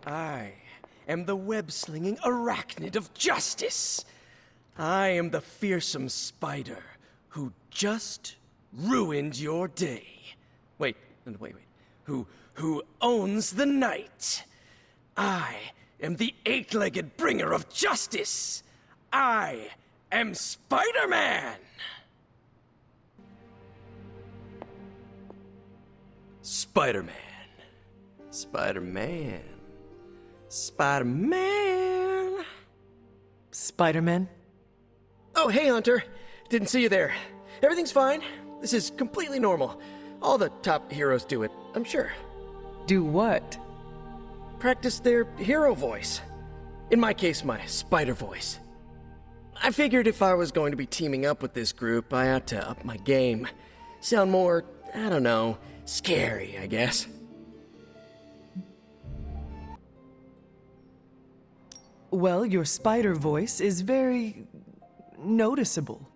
I am the web-slinging arachnid of justice. I am the fearsome spider who just ruined your day. Wait. Who owns the night. I am the eight-legged bringer of justice. I am Spider-Man! Spider-Man. Spider-Man. Spider-Man. Spider-Man? Oh, hey, Hunter. Didn't see you there. Everything's fine. This is completely normal. All the top heroes do it, I'm sure. Do what? Practice their hero voice. In my case, my spider voice. I figured if I was going to be teaming up with this group, I ought to up my game. Sound more, I don't know, scary, I guess. Well, your spider voice is very noticeable.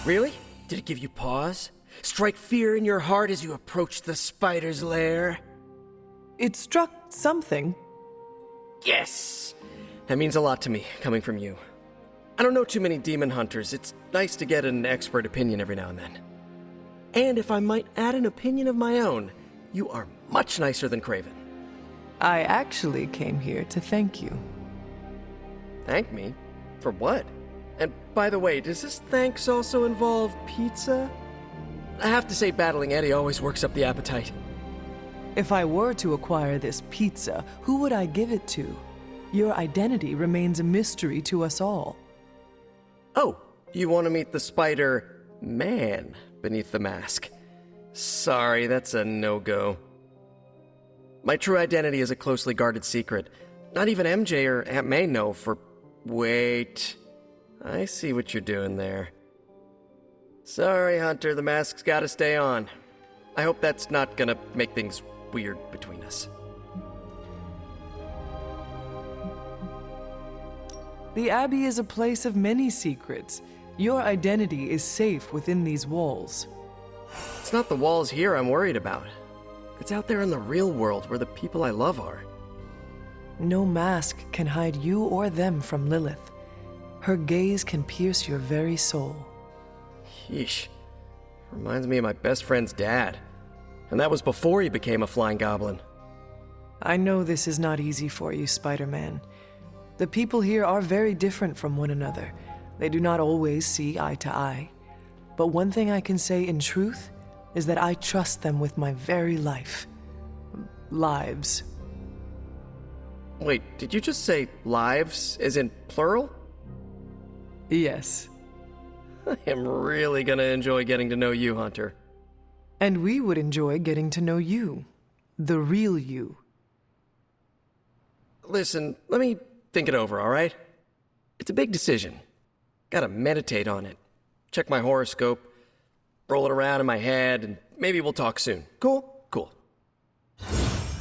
Really? Did it give you pause? Strike fear in your heart as you approach the spider's lair? It struck something. Yes! That means a lot to me, coming from you. I don't know too many demon hunters. It's nice to get an expert opinion every now and then. And if I might add an opinion of my own, you are much nicer than Craven. I actually came here to thank you. Thank me? For what? And by the way, does this thanks also involve pizza? I have to say battling Eddie always works up the appetite. If I were to acquire this pizza, who would I give it to? Your identity remains a mystery to us all. Oh, you want to meet the Spider-Man beneath the mask. Sorry, that's a no-go. My true identity is a closely guarded secret. Not even MJ or Aunt May know for... Wait. I see what you're doing there. Sorry, Hunter, the mask's gotta stay on. I hope that's not gonna make things weird between us. The Abbey is a place of many secrets. Your identity is safe within these walls. It's not the walls here I'm worried about. It's out there in the real world where the people I love are. No mask can hide you or them from Lilith. Her gaze can pierce your very soul. Yeesh. Reminds me of my best friend's dad. And that was before he became a flying goblin. I know this is not easy for you, Spider-Man. The people here are very different from one another. They do not always see eye to eye. But one thing I can say in truth is that I trust them with my very life. Lives. Wait, did you just say lives, as in plural? Yes. I am really gonna enjoy getting to know you, Hunter. And we would enjoy getting to know you. The real you. Listen, let me think it over, all right? It's a big decision. Gotta meditate on it. Check my horoscope, roll it around in my head, and maybe we'll talk soon. Cool? Cool.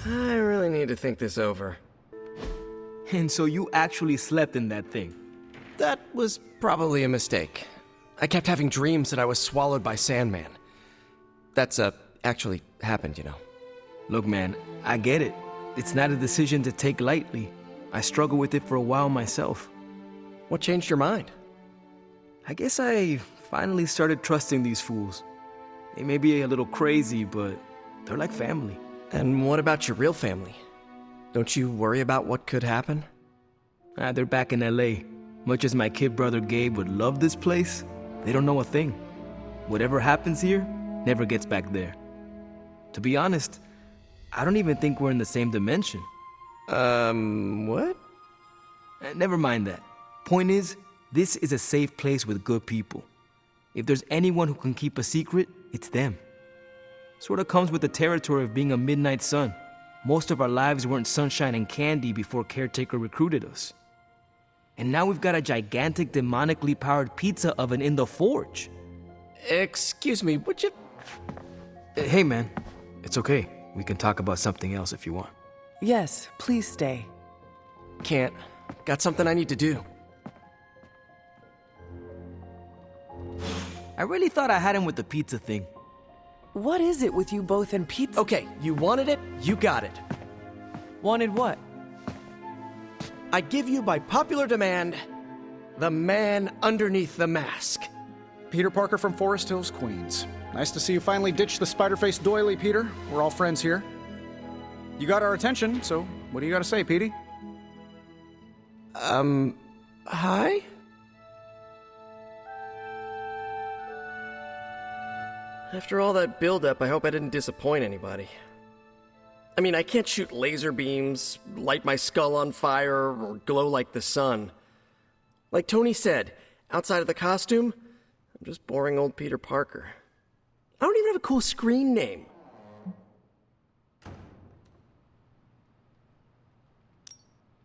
I really need to think this over. And so you actually slept in that thing? That was probably a mistake. I kept having dreams that I was swallowed by Sandman. That's, actually happened, you know. Look, man, I get it. It's not a decision to take lightly. I struggled with it for a while myself. What changed your mind? I guess I finally started trusting these fools. They may be a little crazy, but they're like family. And what about your real family? Don't you worry about what could happen? They're back in LA. Much as my kid brother Gabe would love this place, they don't know a thing. Whatever happens here never gets back there. To be honest, I don't even think we're in the same dimension. What? Never mind that. Point is, this is a safe place with good people. If there's anyone who can keep a secret, it's them. Sort of comes with the territory of being a midnight sun. Most of our lives weren't sunshine and candy before Caretaker recruited us. And now we've got a gigantic demonically powered pizza oven in the forge. Excuse me, would you... Hey man, it's okay. We can talk about something else if you want. Yes, please stay. Can't. Got something I need to do. I really thought I had him with the pizza thing. What is it with you both and pizza? Okay, you wanted it, you got it. Wanted what? I give you by popular demand, the man underneath the mask. Peter Parker from Forest Hills, Queens. Nice to see you finally ditched the spider-faced doily, Peter. We're all friends here. You got our attention, so what do you got to say, Petey? Hi? After all that build-up, I hope I didn't disappoint anybody. I mean, I can't shoot laser beams, light my skull on fire, or glow like the sun. Like Tony said, outside of the costume, I'm just boring old Peter Parker. I don't even have a cool screen name.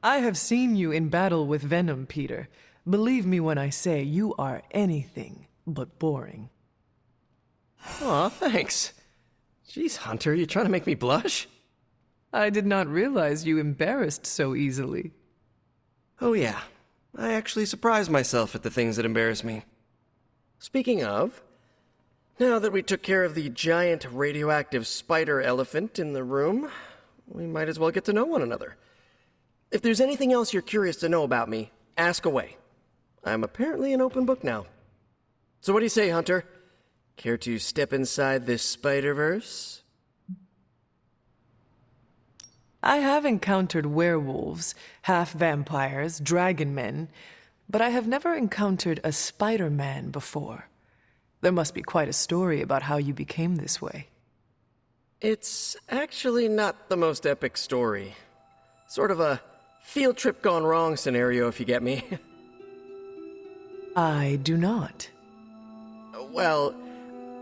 I have seen you in battle with Venom, Peter. Believe me when I say you are anything but boring. Aw, thanks. Jeez, Hunter, you trying to make me blush? I did not realize you embarrassed so easily. Oh yeah, I actually surprise myself at the things that embarrass me. Speaking of, now that we took care of the giant radioactive spider elephant in the room, we might as well get to know one another. If there's anything else you're curious to know about me, ask away. I'm apparently an open book now. So what do you say, Hunter? Care to step inside this Spider-Verse? I have encountered werewolves, half-vampires, dragon men, but I have never encountered a Spider-Man before. There must be quite a story about how you became this way. It's actually not the most epic story. Sort of a field trip gone wrong scenario, if you get me. I do not. Well,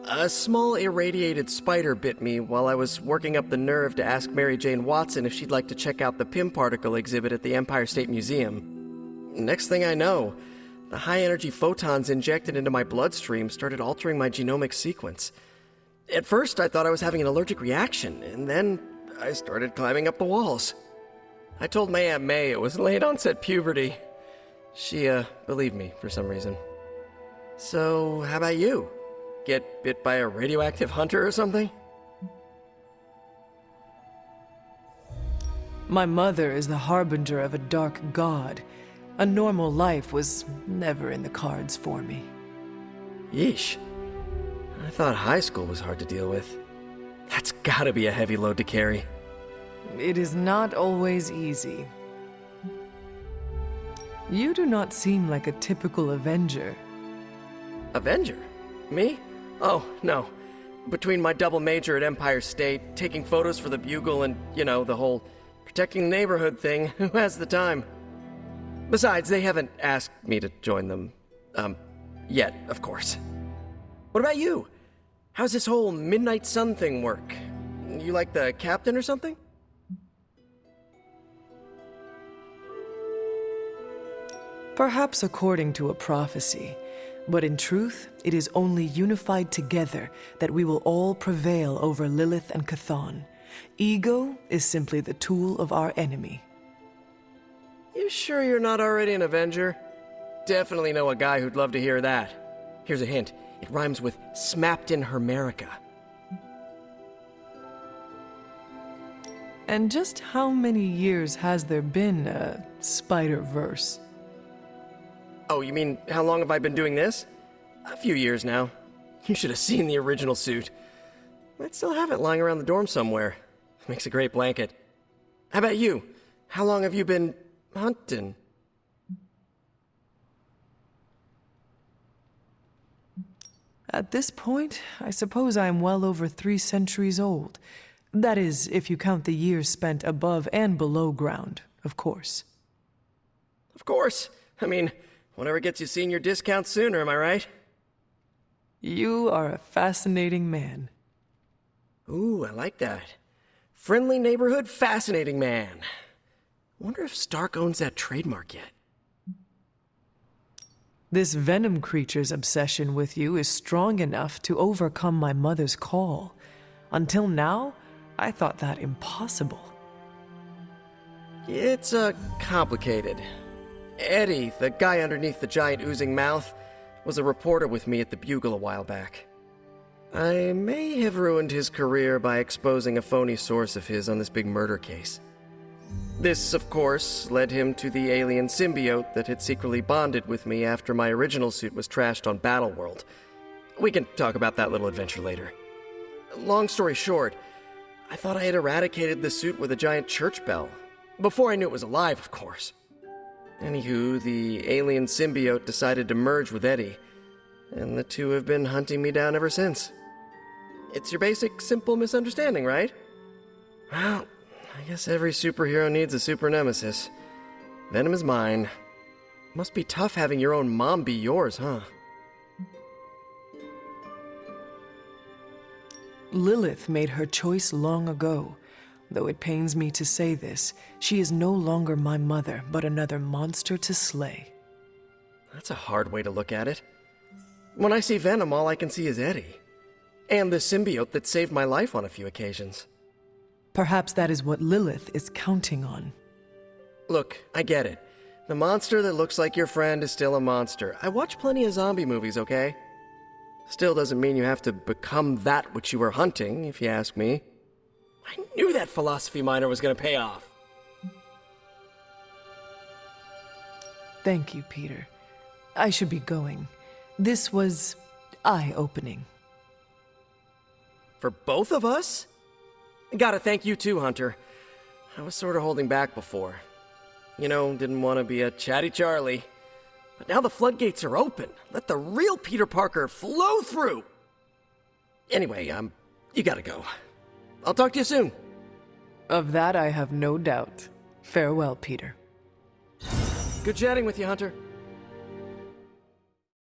a small irradiated spider bit me while I was working up the nerve to ask Mary Jane Watson if she'd like to check out the Pym particle exhibit at the Empire State Museum. Next thing I know, the high-energy photons injected into my bloodstream started altering my genomic sequence. At first, I thought I was having an allergic reaction, and then I started climbing up the walls. I told my Aunt May it was late-onset puberty. She, believed me for some reason. So, how about you? Get bit by a radioactive hunter or something? My mother is the harbinger of a dark god. A normal life was never in the cards for me. Yeesh. I thought high school was hard to deal with. That's gotta be a heavy load to carry. It is not always easy. You do not seem like a typical Avenger. Avenger? Me? Oh, no. Between my double major at Empire State, taking photos for the Bugle, and, the whole protecting the neighborhood thing, who has the time? Besides, they haven't asked me to join them. Yet, of course. What about you? How's this whole Midnight Sun thing work? You like the captain or something? Perhaps according to a prophecy, but in truth, it is only unified together that we will all prevail over Lilith and Chthon. Ego is simply the tool of our enemy. You sure you're not already an Avenger? Definitely know a guy who'd love to hear that. Here's a hint. It rhymes with smapped in Hermerica. And just how many years has there been a Spider-Verse? Oh, you mean how long have I been doing this? A few years now. You should have seen the original suit. I'd still have it lying around the dorm somewhere. Makes a great blanket. How about you? How long have you been hunting? At this point, I suppose I am well over 3 centuries old. That is, if you count the years spent above and below ground, of course. Of course. I mean, whatever gets you senior discount sooner, am I right? You are a fascinating man. Ooh, I like that. Friendly neighborhood, fascinating man. Wonder if Stark owns that trademark yet. This Venom creature's obsession with you is strong enough to overcome my mother's call. Until now, I thought that impossible. It's, complicated. Eddie, the guy underneath the giant oozing mouth, was a reporter with me at the Bugle a while back. I may have ruined his career by exposing a phony source of his on this big murder case. This, of course, led him to the alien symbiote that had secretly bonded with me after my original suit was trashed on Battleworld. We can talk about that little adventure later. Long story short, I thought I had eradicated the suit with a giant church bell. Before I knew it was alive, of course. Anywho, the alien symbiote decided to merge with Eddie, and the two have been hunting me down ever since. It's your basic, simple misunderstanding, right? Well, I guess every superhero needs a super nemesis. Venom is mine. Must be tough having your own mom be yours, huh? Lilith made her choice long ago. Though it pains me to say this, she is no longer my mother, but another monster to slay. That's a hard way to look at it. When I see Venom, all I can see is Eddie. And the symbiote that saved my life on a few occasions. Perhaps that is what Lilith is counting on. Look, I get it. The monster that looks like your friend is still a monster. I watch plenty of zombie movies, okay? Still doesn't mean you have to become that which you were hunting, if you ask me. I knew that philosophy minor was gonna pay off. Thank you, Peter. I should be going. This was eye-opening. For both of us? Gotta thank you too, Hunter. I was sort of holding back before. You know, didn't want to be a chatty Charlie. But now the floodgates are open. Let the real Peter Parker flow through. Anyway, you gotta go. I'll talk to you soon. Of that I have no doubt. Farewell, Peter. Good chatting with you, Hunter.